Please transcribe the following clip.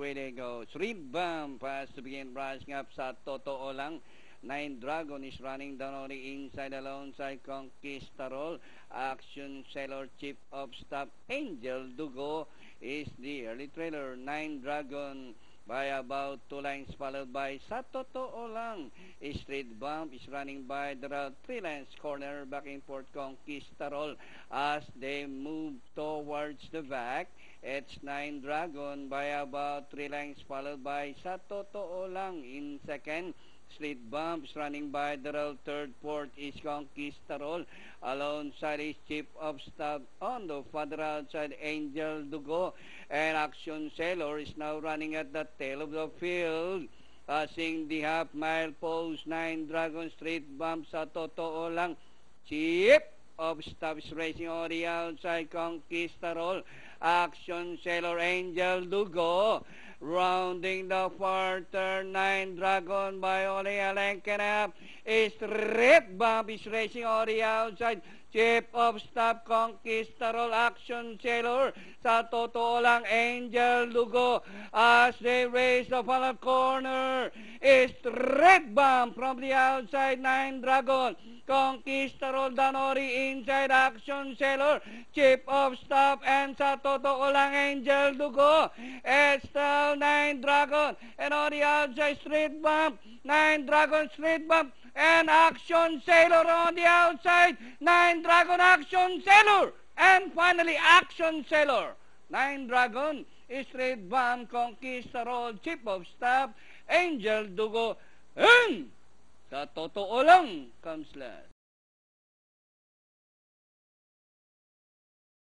away they go. Street Bomb pass to begin rising up sa totoo lang. 9 Dragon is running down on the inside alongside Conquistador. Action Seller, Chief of Staff, Angel Dugo is the early trailer. 9 Dragon by about 2 lines, followed by Sa Totoo Lang. Street Bomb is running by the route 3 lines corner, backing for Conquistador as they move towards the back. It's 9 Dragon by about 3 lines, followed by Sa Totoo Lang in second. Street Bomb is running by the road. Third, fourth is Conquistador. Alongside his Chief of Staff on the further outside, Angel Dugo. And Action Sailor is now running at the tail of the field. Passing the half-mile post, 9 Dragon. Street Bomb sa totoo lang. Chief of Staff is racing on the outside, Conquistador. Action Sailor, Angel Dugo. Rounding the far turn, 9 Dragon by Oli Alenkenap. Street Bomb is racing on the outside. Chief of Staff, Conquistador. Action Sailor. Sa totoo lang, Angel Dugo as they race the final corner. Street Bomb from the outside, 9 Dragon. Conquistador, Danori inside, Action Sailor, Chief of Staff, and sa totoo lang, Angel Dugo. It's still 9 Dragon, and on the outside, Street Bomb, 9 Dragon, Street Bomb, and Action Sailor on the outside, 9 Dragon, Action Sailor, and finally, Action Sailor, 9 Dragon, Street Bomb, Conquistador, Chief of Staff, Angel Dugo, and sa totoo lang comes last.